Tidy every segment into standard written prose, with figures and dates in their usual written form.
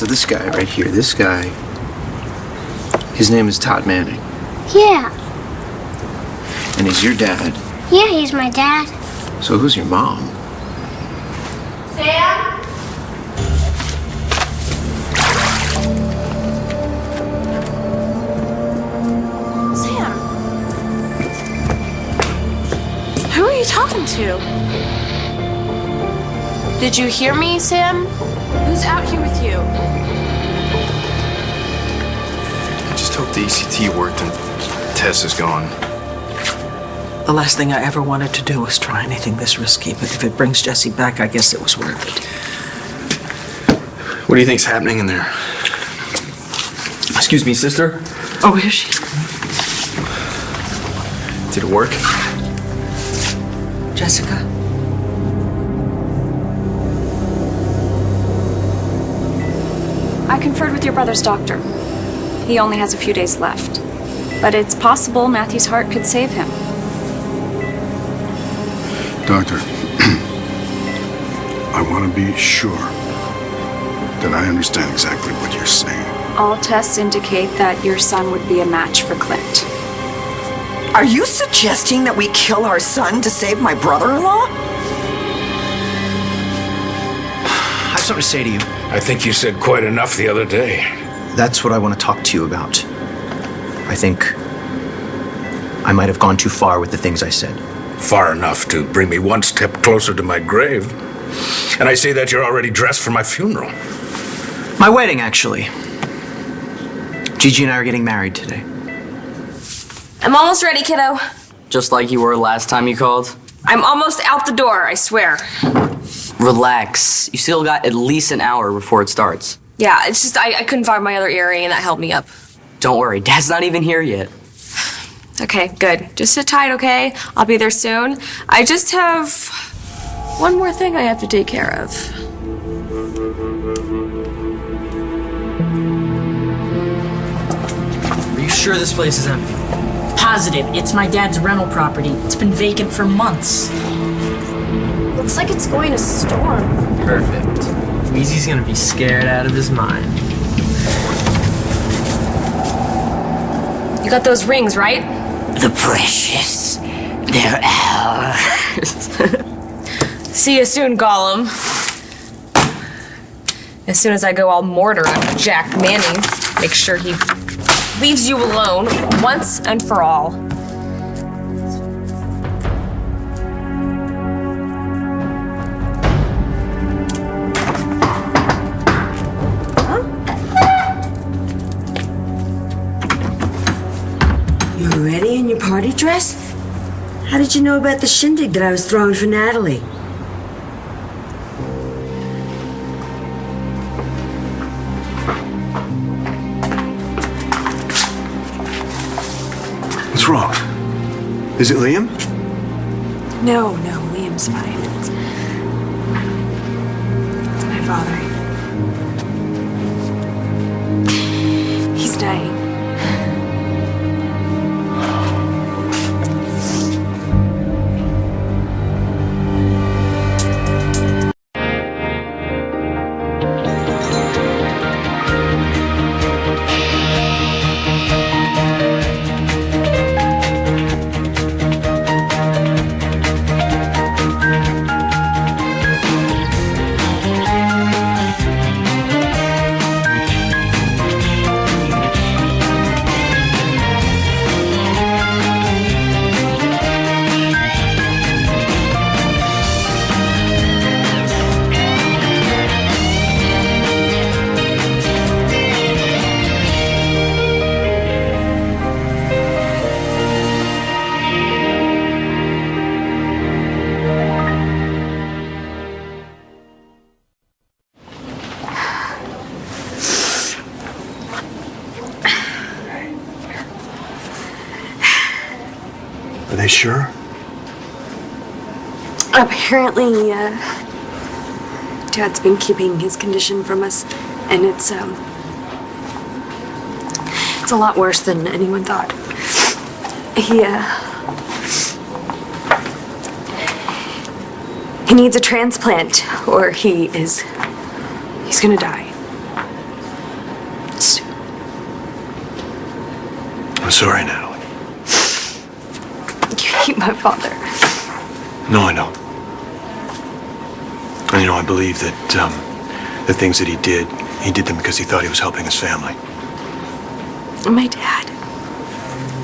so this guy right here, this guy, his name is Todd Manning. Yeah. And he's your dad. Yeah, he's my dad. So who's your mom? Sam? Sam? Who are you talking to? Did you hear me, Sam? Who's out here with you? I just hope the ECT worked and Tess is gone. The last thing I ever wanted to do was try anything this risky, but if it brings Jesse back, I guess it was worth it. What do you think's happening in there? Excuse me, sister? Oh, here she is. Did it work? Jessica? I conferred with your brother's doctor. He only has a few days left. But it's possible Matthew's heart could save him. Doctor, I want to be sure that I understand exactly what you're saying. All tests indicate that your son would be a match for Clint. Are you suggesting that we kill our son to save my brother-in-law? I have something to say to you. I think you said quite enough the other day. That's what I want to talk to you about. I think I might have gone too far with the things I said. Far enough to bring me one step closer to my grave. And I say that you're already dressed for my funeral. My wedding, actually. Gigi and I are getting married today. I'm almost ready, kiddo. Just like you were last time you called? I'm almost out the door, I swear. Relax. You still got at least an hour before it starts. Yeah, it's just I couldn't find my other earring and that held me up. Don't worry, Dad's not even here yet. Okay, good. Just sit tight, okay? I'll be there soon. I just have one more thing I have to take care of. Are you sure this place is empty? Positive. It's my dad's rental property. It's been vacant for months. Looks like it's going to storm. Perfect. Wheezy's gonna be scared out of his mind. You got those rings, right? The precious. They're ours. See you soon, Gollum. As soon as I go all mortar on Jack Manning, make sure he leaves you alone once and for all. You ready in your party dress? How did you know about the shindig that I was throwing for Natalie? What's wrong? Is it Liam? No, Liam's fine. It's my father. He's dying. Are they sure? Apparently, Dad's been keeping his condition from us, and it's a lot worse than anyone thought. He needs a transplant, or he's gonna die. sorry, Natalie. You hate my father. No, I know. And I believe that the things that he did them because he thought he was helping his family. My dad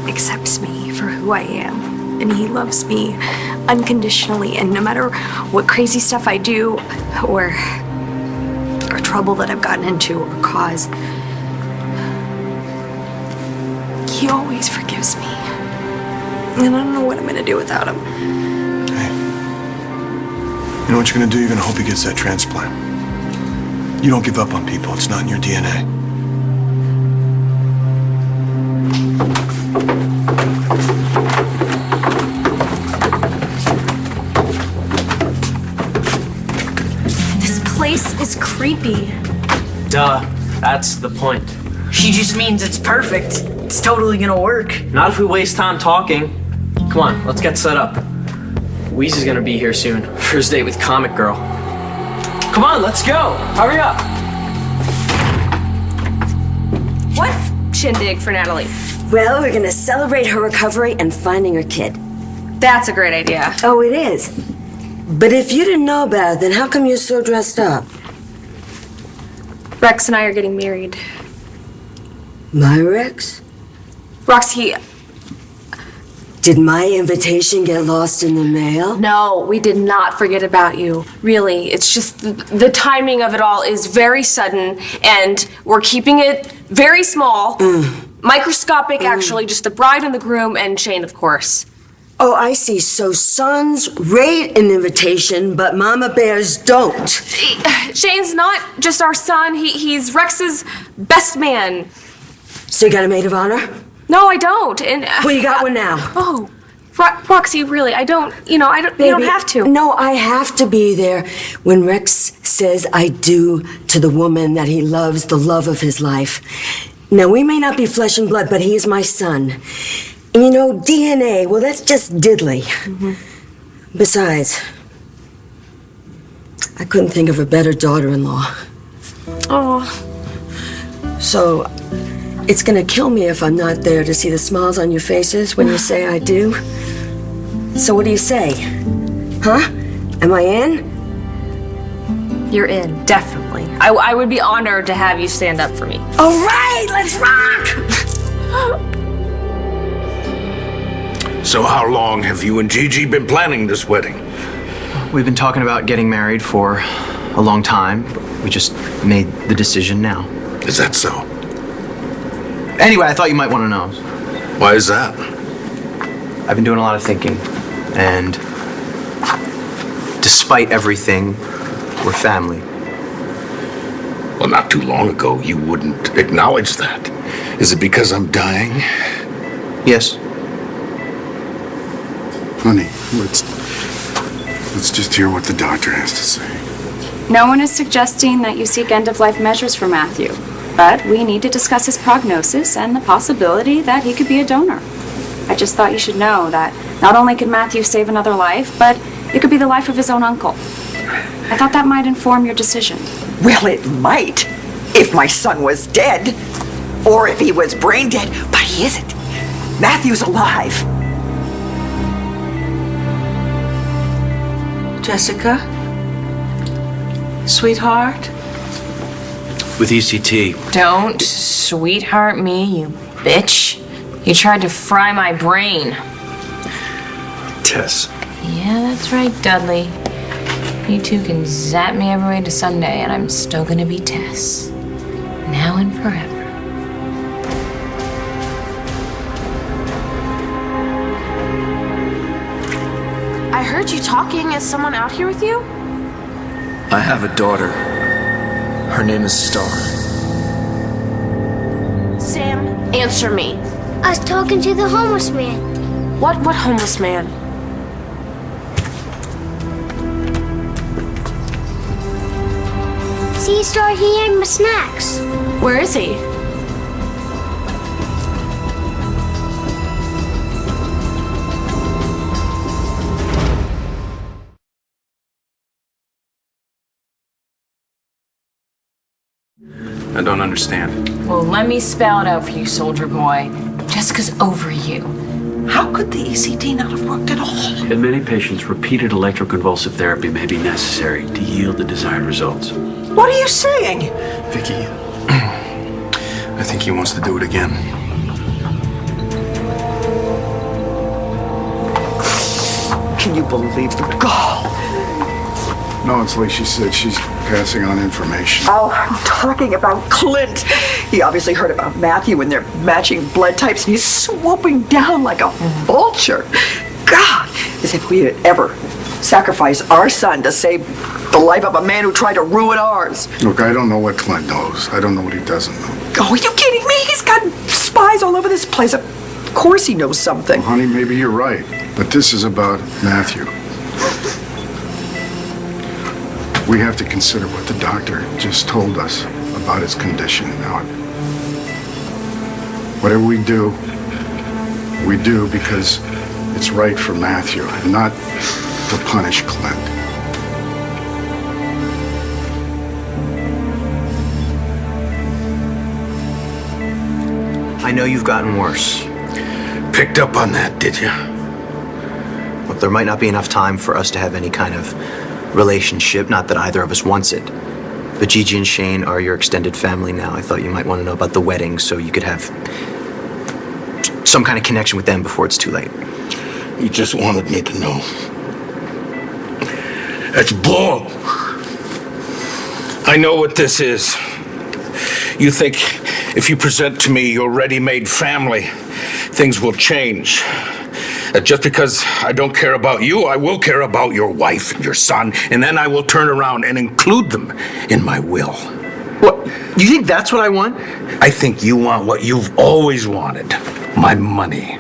accepts me for who I am, and he loves me unconditionally, and no matter what crazy stuff I do or trouble that I've gotten into or caused, he always forgives me. And I don't know what I'm gonna do without him. Hey, you know what you're gonna do? You're gonna hope he gets that transplant. You don't give up on people. It's not in your DNA. This place is creepy. Duh, that's the point. She just means it's perfect. It's totally gonna work. Not if we waste time talking. Come on, let's get set up. Wheeze is gonna be here soon. First date with Comic Girl. Come on, let's go. Hurry up. What shindig for Natalie? Well, we're gonna celebrate her recovery and finding her kid. That's a great idea. Oh, it is? But if you didn't know about it, then how come you're so dressed up? Rex and I are getting married. My Rex? Roxy. Did my invitation get lost in the mail? No, we did not forget about you. Really, it's just the timing of it all is very sudden, and we're keeping it very small. Microscopic, actually, just the bride and the groom and Shane, of course. Oh, I see. So sons rate an invitation, but mama bears don't. Shane's not just our son, he's Rex's best man. So you got a maid of honor? No, I don't. And well, you got one now. Oh, Roxy, really, I don't. You don't have to. No, I have to be there when Rex says I do to the woman that he loves, the love of his life. Now, we may not be flesh and blood, but he is my son. And DNA, well, that's just diddly. Besides, I couldn't think of a better daughter-in-law. Oh. So, it's gonna kill me if I'm not there to see the smiles on your faces when you say I do. So what do you say? Huh? Am I in? You're in, definitely. I would be honored to have you stand up for me. All right, let's rock! So how long have you and Gigi been planning this wedding? We've been talking about getting married for a long time. We just made the decision now. Is that so? Anyway, I thought you might want to know. Why is that? I've been doing a lot of thinking, and despite everything, we're family. Well, not too long ago, you wouldn't acknowledge that. Is it because I'm dying? Yes. Honey, let's just hear what the doctor has to say. No one is suggesting that you seek end-of-life measures for Matthew, but we need to discuss his prognosis and the possibility that he could be a donor. I just thought you should know that not only could Matthew save another life, but it could be the life of his own uncle. I thought that might inform your decision. Well, it might, if my son was dead, or if he was brain dead, but he isn't. Matthew's alive. Jessica? Sweetheart? With ECT. Don't sweetheart me, you bitch. You tried to fry my brain. Tess. Yeah, that's right, Dudley. You two can zap me every way to Sunday, and I'm still gonna be Tess. Now and forever. I heard you talking. Is someone out here with you? I have a daughter. Her name is Star. Sam, answer me. I was talking to the homeless man. What homeless man? See, Star, he ate my snacks. Where is he? I don't understand. Well, let me spell it out for you, soldier boy. Jessica's over you. How could the ECT not have worked at all? In many patients, repeated electroconvulsive therapy may be necessary to yield the desired results. What are you saying? Vicky, I think he wants to do it again. Can you believe the gall? No, it's like she said, she's passing on information. Oh, I'm talking about Clint. He obviously heard about Matthew and their matching blood types, and he's swooping down like a vulture. God, as if we had ever sacrificed our son to save the life of a man who tried to ruin ours. Look, I don't know what Clint knows. I don't know what he doesn't know. Oh, are you kidding me? He's got spies all over this place. Of course he knows something. Well, honey, maybe you're right. But this is about Matthew. We have to consider what the doctor just told us about his condition. Now, whatever we do because it's right for Matthew, and not to punish Clint. I know you've gotten worse. Picked up on that, did you? Look, there might not be enough time for us to have any kind of relationship, not that either of us wants it. But Gigi and Shane are your extended family now. I thought you might want to know about the wedding so you could have some kind of connection with them before it's too late. You just wanted me to know. That's bull. I know what this is. You think if you present to me your ready-made family, things will change. Just because I don't care about you, I will care about your wife and your son, and then I will turn around and include them in my will. What? You think that's what I want? I think you want what you've always wanted, my money.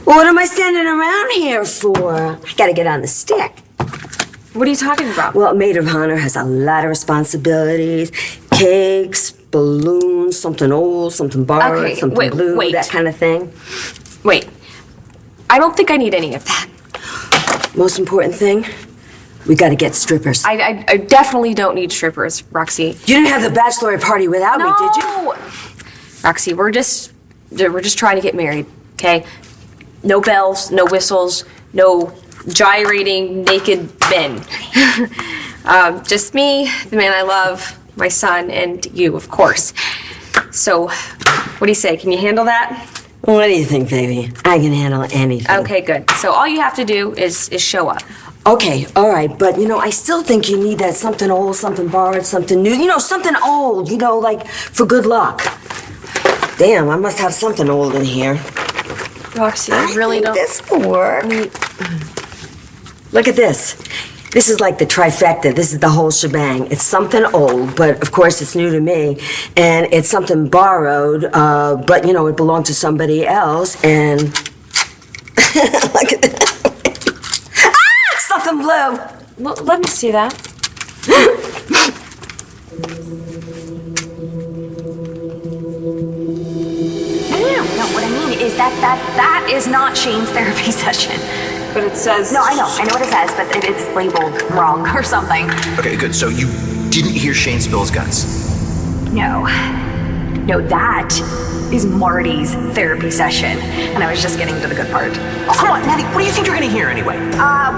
What am I standing around here for? I gotta get on the stick. What are you talking about? Well, maid of honor has a lot of responsibilities. Cakes, balloons, something old, something borrowed, something blue, that kind of thing. Wait. I don't think I need any of that. Most important thing, we gotta get strippers. I definitely don't need strippers, Roxy. You didn't have the bachelorette party without me, did you? Roxy, we're just trying to get married, okay? No bells, no whistles, no gyrating naked men. Just me, the man I love, my son, and you, of course. So, what do you say? Can you handle that? What do you think, baby? I can handle anything. Okay, good. So all you have to do is show up. Okay, all right, but I still think you need that something old, something borrowed, something new. Something old, like for good luck. Damn, I must have something old in here. Roxy, I really don't. This will work. Look at this. This is like the trifecta. This is the whole shebang. It's something old, but of course it's new to me. And it's something borrowed, but it belonged to somebody else. And look at that. Something blue. Let me see that. No, what I mean is that is not Shane's therapy session. But it says... No, I know what it says, but it's labeled wrong or something. Okay, good. So you didn't hear Shane spill his guts? No, that is Marty's therapy session. And I was just getting to the good part. Oh, come on, Maddie, what do you think you're gonna hear anyway?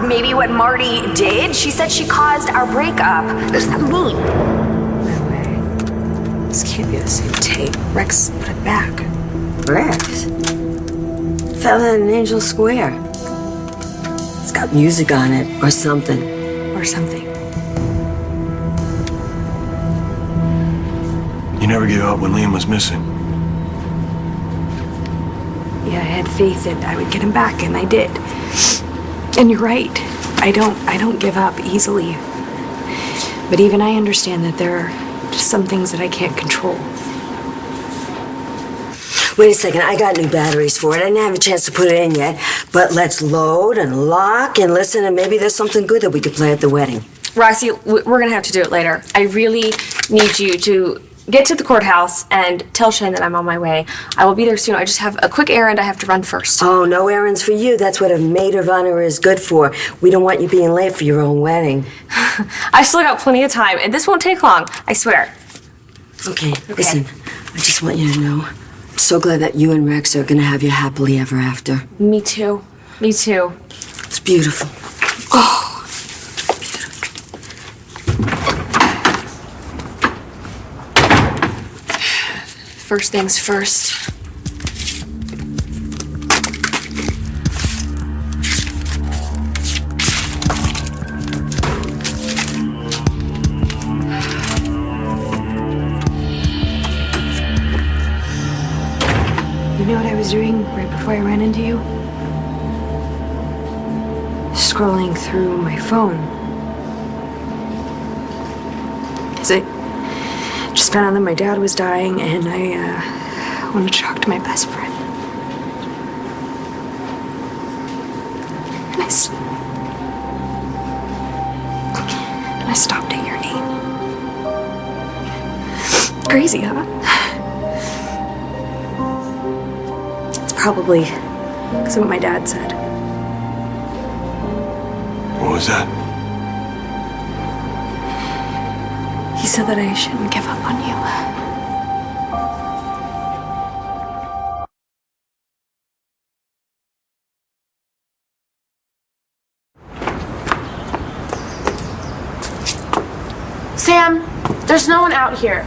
Maybe what Marty did. She said she caused our breakup. What does that mean? No way. This can't be the same tape. Rex put it back. Rex? Fella in Angel Square. It's got music on it, or something. Or something. You never gave up when Liam was missing. Yeah, I had faith that I would get him back, and I did. And you're right. I don't give up easily. But even I understand that there are just some things that I can't control. Wait a second, I got new batteries for it. I didn't have a chance to put it in yet. But let's load and lock and listen, and maybe there's something good that we could play at the wedding. Roxy, we're gonna have to do it later. I really need you to get to the courthouse and tell Shane that I'm on my way. I will be there soon. I just have a quick errand I have to run first. Oh, no errands for you. That's what a maid of honor is good for. We don't want you being late for your own wedding. I've still got plenty of time, and this won't take long, I swear. Okay, listen. I just want you to know, I'm so glad that you and Rex are gonna have your happily ever after. Me too. Me too. It's beautiful. Oh. First things first. You know what I was doing right before I ran into you? Scrolling through my phone. 'Cause I just found out that my dad was dying, and I wanted to talk to my best friend. And I stopped at your name. Crazy, huh? It's probably because of what my dad said. What was that? He said that I shouldn't give up on you. Sam, there's no one out here.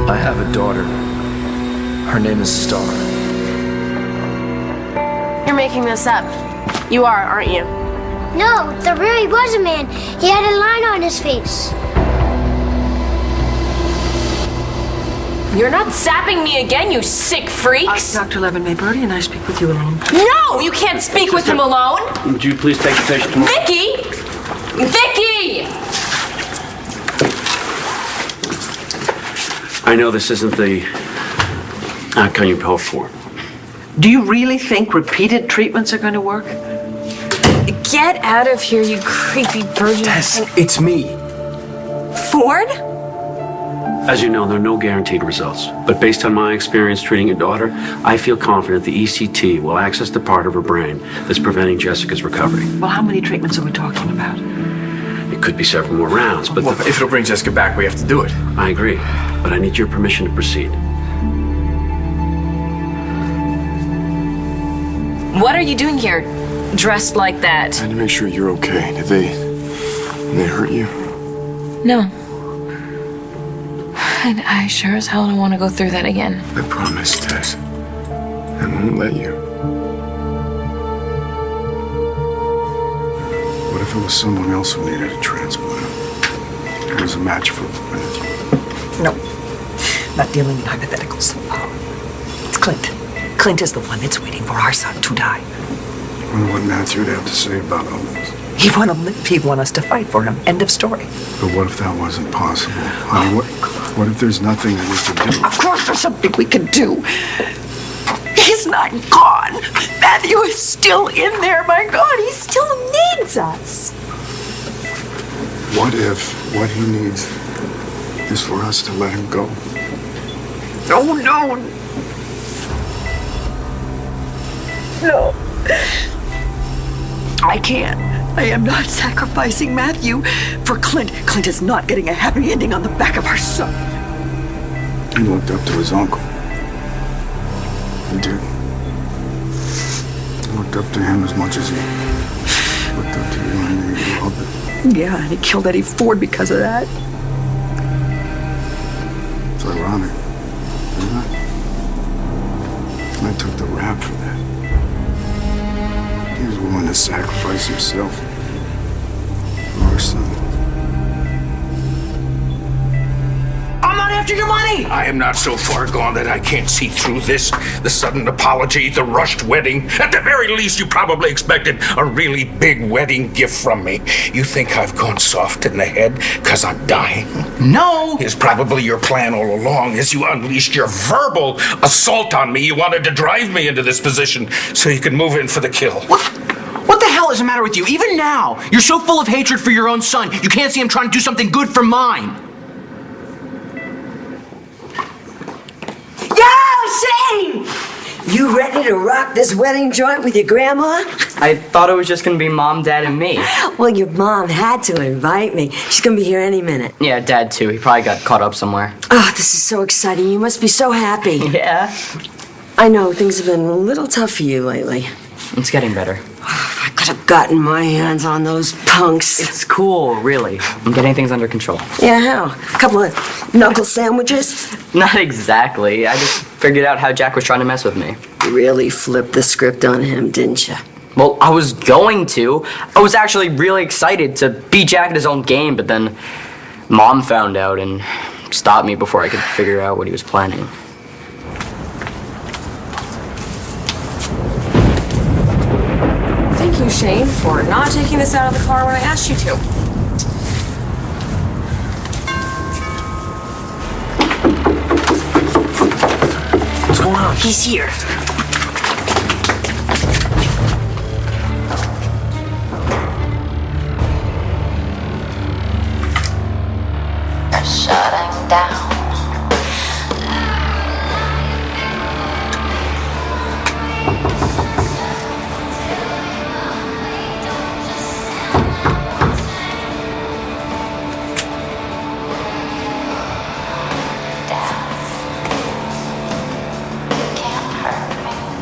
I have a daughter. Her name is Star. You're making this up. You are, aren't you? No, there really was a man. He had a line on his face. You're not zapping me again, you sick freaks! Dr. Levin, may Birdie and I speak with you alone? No! You can't speak with him alone! Would you please take the patient to... Vicky! Vicky! I know this isn't the outcome you hoped for. Do you really think repeated treatments are going to work? Get out of here, you creepy virgin. Tess, it's me. Ford? As you know, there are no guaranteed results. But based on my experience treating your daughter, I feel confident the ECT will access the part of her brain that's preventing Jessica's recovery. Well, how many treatments are we talking about? It could be several more rounds, but... Well, if it'll bring Jessica back, we have to do it. I agree, but I need your permission to proceed. What are you doing here, dressed like that? I had to make sure you're okay. Did they hurt you? No. And I sure as hell don't want to go through that again. I promise, Tess. I won't let you. What if it was someone else who needed a transplant? It was a match for Matthew. No. Not dealing in hypotheticals. It's Clint. Clint is the one that's waiting for our son to die. I wonder what Matthew would have to say about all this. He want to live. He want us to fight for him. End of story. But what if that wasn't possible? Honey, what if there's nothing that we can do? Of course there's something we can do. He's not gone. Matthew is still in there. My God, he still needs us. What if what he needs is for us to let him go? Oh, no. No. I can't. I am not sacrificing Matthew for Clint. Clint is not getting a happy ending on the back of our son. He looked up to his uncle. He did. He looked up to him as much as he looked up to you and he loved it. Yeah, and he killed Eddie Ford because of that. It's ironic, isn't it? I took the rap for that. He was willing to sacrifice himself for our son. I'm not after your money! I am not so far gone that I can't see through this. The sudden apology, the rushed wedding. At the very least, you probably expected a really big wedding gift from me. You think I've gone soft in the head because I'm dying? No! Is probably your plan all along as you unleashed your verbal assault on me. You wanted to drive me into this position so you could move in for the kill. What the hell is the matter with you? Even now, you're so full of hatred for your own son, you can't see him trying to do something good for mine. Yeah, Shane! You ready to rock this wedding joint with your grandma? I thought it was just gonna be Mom, Dad, and me. Well, your mom had to invite me. She's gonna be here any minute. Yeah, Dad too. He probably got caught up somewhere. Oh, this is so exciting. You must be so happy. Yeah. I know things have been a little tough for you lately. It's getting better. I could have gotten my hands on those punks. It's cool, really. I'm getting things under control. Yeah, how? A couple of knuckle sandwiches? Not exactly. I just figured out how Jack was trying to mess with me. You really flipped the script on him, didn't you? Well, I was going to. I was actually really excited to beat Jack at his own game, but then Mom found out and stopped me before I could figure out what he was planning. Thank you, Shane, for not taking this out of the car when I asked you to. What's going on? He's here. Shutting down.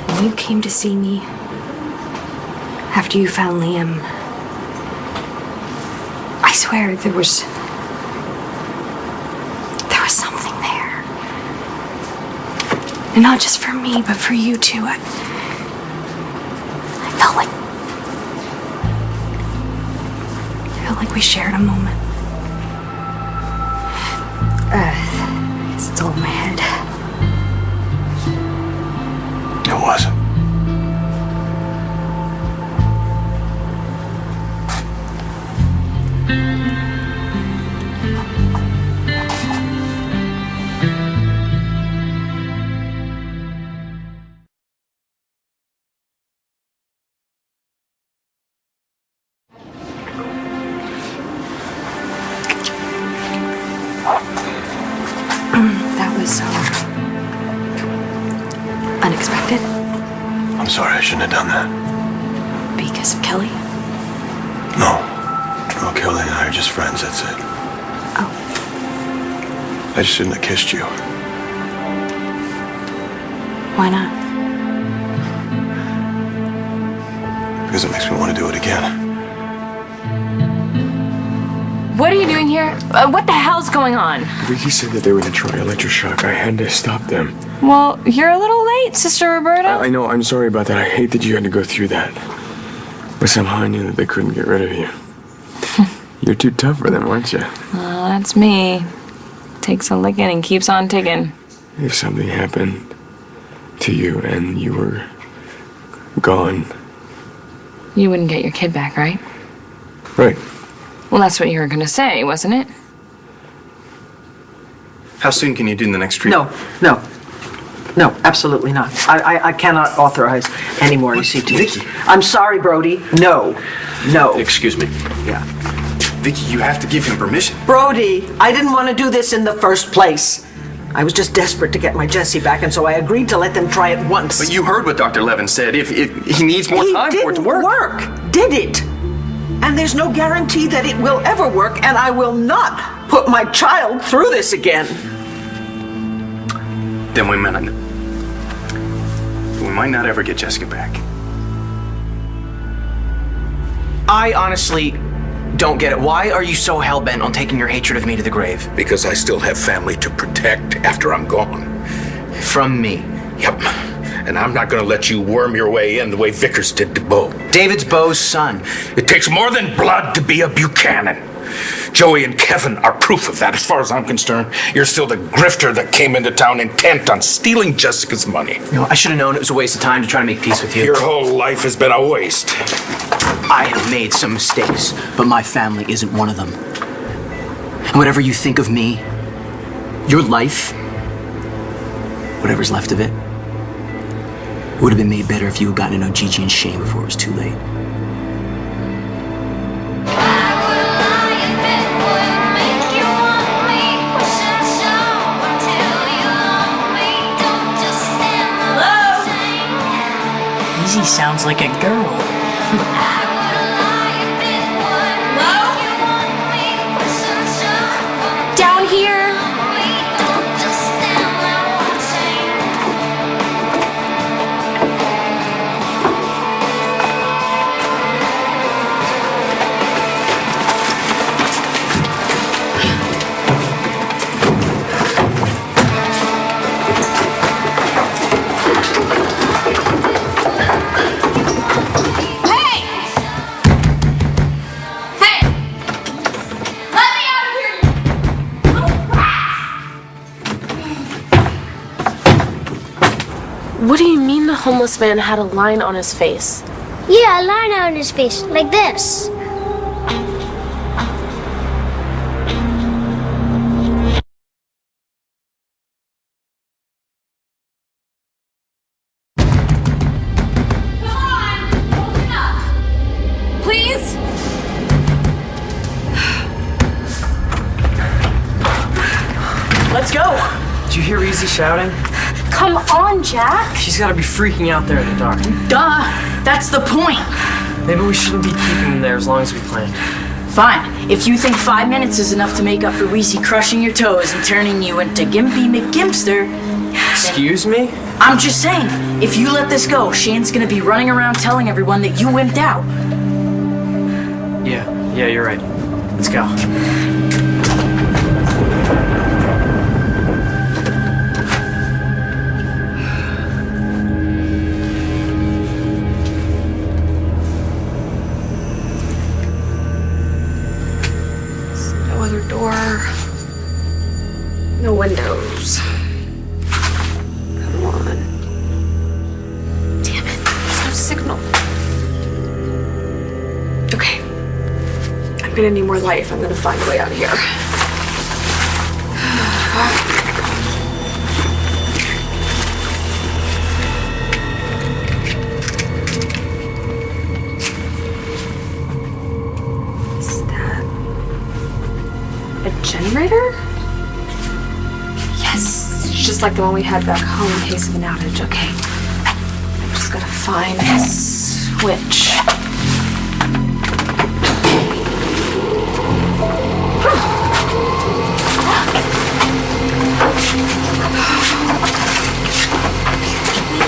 When you came to see me after you found Liam, I swear there was something there. And not just for me, but for you too. I felt like we shared a moment. It's all in my head. It wasn't. That was so unexpected. I'm sorry, I shouldn't have done that. Because of Kelly? No. No, Kelly and I are just friends, that's it. Oh. I just shouldn't have kissed you. Why not? Because it makes me want to do it again. What are you doing here? What the hell's going on? Vicky said that they were going to try electroshock. I had to stop them. Well, you're a little late, Sister Roberta. I know, I'm sorry about that. I hate that you had to go through that. But somehow I knew that they couldn't get rid of you. You're too tough for them, aren't you? Well, that's me. Takes a licking and keeps on ticking. If something happened to you and you were gone. You wouldn't get your kid back, right? Right. Well, that's what you were gonna say, wasn't it? How soon can you do the next treatment? No, absolutely not. I cannot authorize any more ECT. Vicky. I'm sorry, Brody. No. Excuse me. Yeah. Vicky, you have to give him permission. Brody, I didn't want to do this in the first place. I was just desperate to get my Jessie back, and so I agreed to let them try it once. But you heard what Dr. Levin said. If he needs more time for it to work. Did it? And there's no guarantee that it will ever work, and I will not put my child through this again. Then we might not ever get Jessica back. I honestly don't get it. Why are you so hell-bent on taking your hatred of me to the grave? Because I still have family to protect after I'm gone. From me? Yep. And I'm not gonna let you worm your way in the way Vickers did to Bo. David's Bo's son. It takes more than blood to be a Buchanan. Joey and Kevin are proof of that, as far as I'm concerned. You're still the grifter that came into town intent on stealing Jessica's money. You know, I should have known it was a waste of time to try to make peace with you. Your whole life has been a waste. I have made some mistakes, but my family isn't one of them. And whatever you think of me, your life, whatever's left of it, would have been made better if you had gotten to know Gigi and Shane before it was too late. Wheezy sounds like a girl. Down here. What do you mean the homeless man had a line on his face? Yeah, a line on his face, like this. Please? Let's go! Did you hear Easy shouting? Come on, Jack. She's gotta be freaking out there in the dark. Duh! That's the point! Maybe we shouldn't be keeping him there as long as we planned. Fine. If you think 5 minutes is enough to make up for Wheezy crushing your toes and turning you into Gimpy McGimpster... Excuse me? I'm just saying, if you let this go, Shane's gonna be running around telling everyone that you wimped out. Yeah, you're right. Let's go. No other door. No windows. Come on. Damn it, there's no signal. Okay. I'm gonna need more light if I'm gonna find a way out of here. Is that a generator? Yes, it's just like the one we had back home in case of an outage. Okay. I'm just gonna find a switch.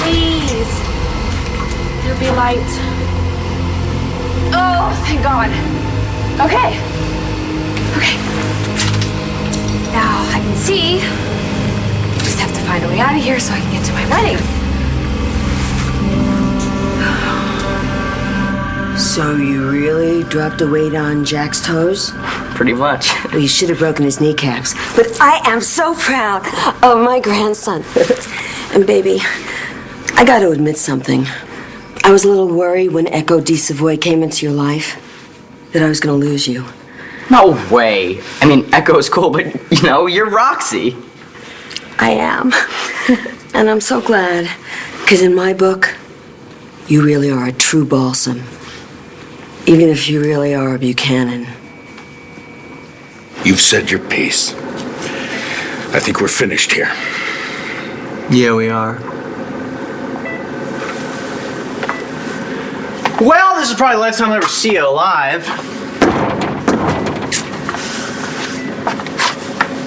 Please. There be light. Oh, thank God. Okay. Okay. Now I can see. Just have to find a way out of here so I can get to my wedding. So you really dropped a weight on Jack's toes? Pretty much. Well, you should have broken his kneecaps. But I am so proud of my grandson. And baby, I got to admit something. I was a little worried when Echo de Savoy came into your life that I was going to lose you. No way. I mean, Echo's cool, but, you know, you're Roxy. I am. And I'm so glad. Because in my book, you really are a true balsam. Even if you really are a Buchanan. You've said your piece. I think we're finished here. Yeah, we are. Well, this is probably the last time I ever see you alive.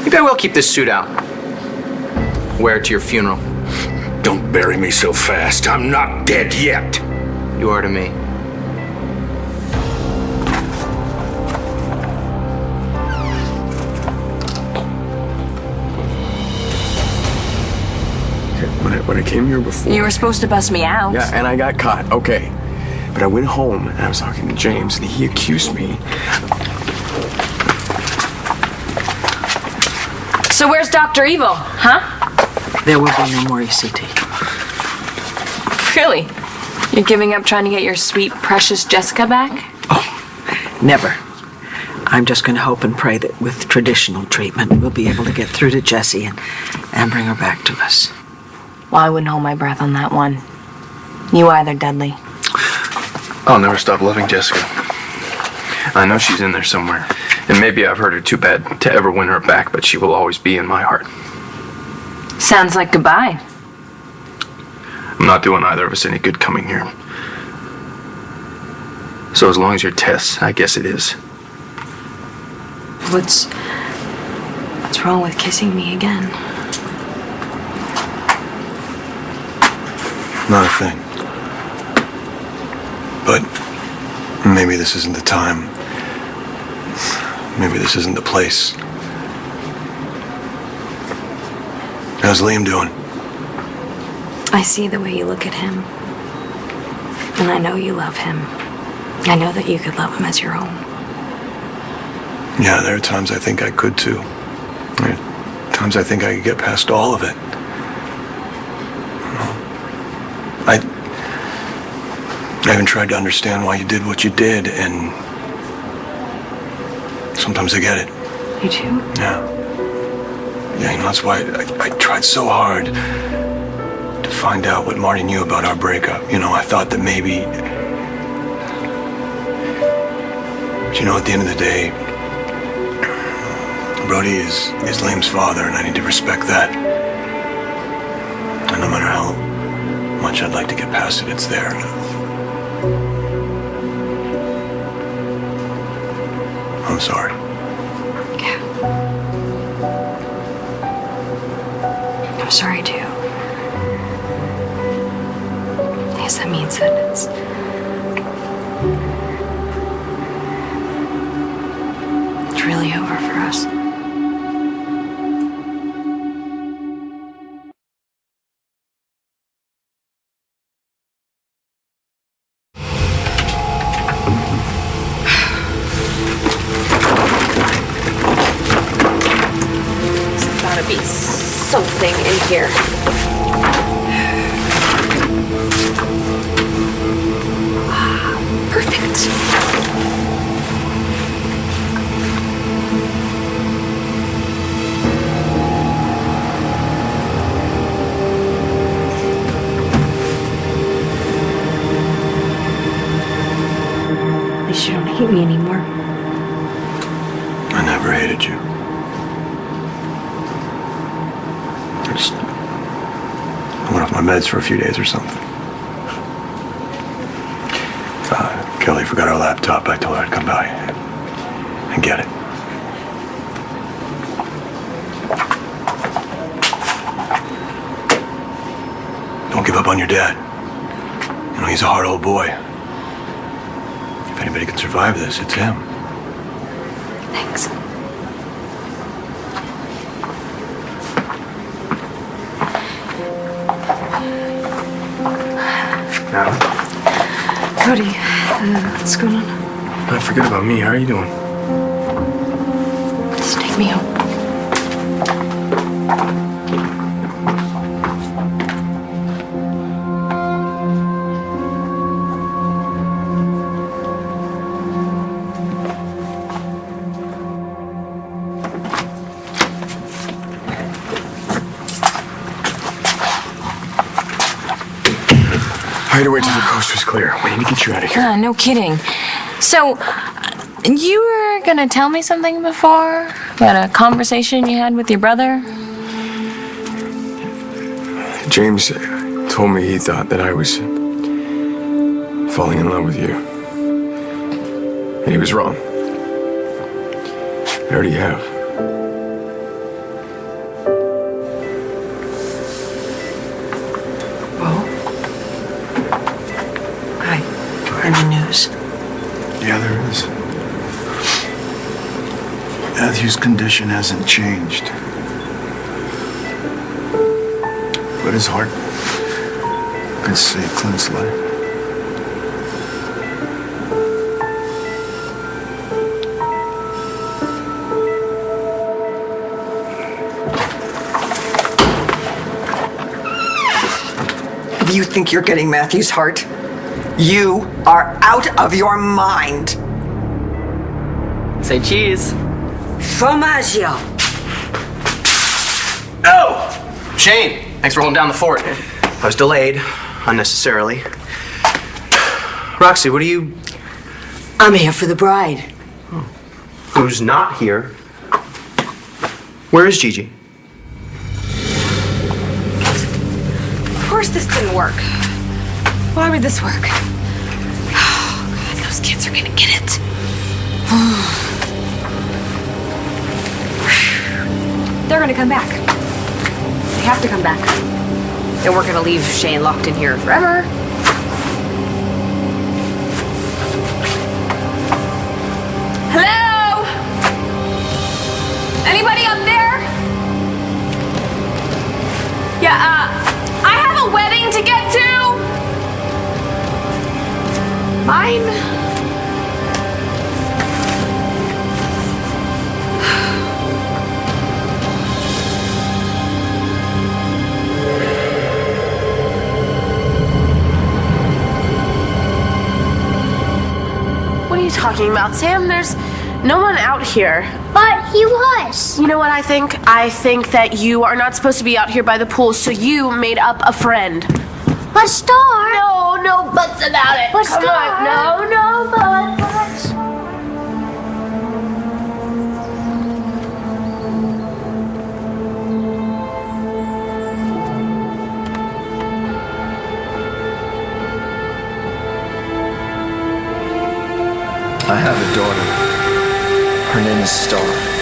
Maybe I will keep this suit out. Wear it to your funeral. Don't bury me so fast. I'm not dead yet. You are to me. When I came here before... You were supposed to bust me out. Yeah, and I got caught, okay. But I went home and I was talking to James and he accused me. So where's Dr. Evil, huh? There will be no more ECT. Really? You're giving up trying to get your sweet, precious Jessica back? Never. I'm just going to hope and pray that with traditional treatment, we'll be able to get through to Jessie and bring her back to us. Well, I wouldn't hold my breath on that one. You either, Dudley. I'll never stop loving Jessica. I know she's in there somewhere. And maybe I've hurt her too bad to ever win her back, but she will always be in my heart. Sounds like goodbye. I'm not doing either of us any good coming here. So as long as you're Tess, I guess it is. What's wrong with kissing me again? Not a thing. But maybe this isn't the time. Maybe this isn't the place. How's Liam doing? I see the way you look at him. And I know you love him. I know that you could love him as your own. Yeah, there are times I think I could too. There are times I think I could get past all of it. I even tried to understand why you did what you did, and sometimes I get it. You do? Yeah. Yeah, you know, that's why I tried so hard to find out what Marty knew about our breakup. You know, I thought that maybe... But you know, at the end of the day, Brody is Liam's father, and I need to respect that. And no matter how much I'd like to get past it, it's there. I'm sorry. Yeah. I'm sorry too. I guess that means that it's really over for us. Be something in here. Perfect. At least you don't hate me anymore. I never hated you. I went off my meds for a few days or something. Kelly forgot our laptop. I told her I'd come by and get it. Don't give up on your dad. You know, he's a hard old boy. If anybody can survive this, it's him. Thanks. Cody, what's going on? Forget about me. How are you doing? Just take me home. I had to wait till the coast was clear. We need to get you out of here. Yeah, no kidding. So, you were gonna tell me something before? About a conversation you had with your brother? James told me he thought that I was falling in love with you. And he was wrong. I already have. Any news? Yeah, there is. Matthew's condition hasn't changed. But his heart could save Clint's life. If you think you're getting Matthew's heart, you are out of your mind. Say cheese. Formaggio. Oh! Shane, thanks for holding down the fort. I was delayed, unnecessarily. Roxy, what are you... I'm here for the bride. Who's not here? Where is Gigi? Of course this didn't work. Why would this work? Oh, God, those Those kids are gonna get it. They're gonna come back. They have to come back. And we're gonna leave Shane locked in here forever. Hello? Anybody up there? Yeah, I have a wedding to get to. Mine? What are you talking about, Sam? There's no one out here. But he was. You know what I think? I think that you are not supposed to be out here by the pool, so you made up a friend. But Star. No buts about it. But Come Star. on. No buts. I have a daughter. Her name is Star.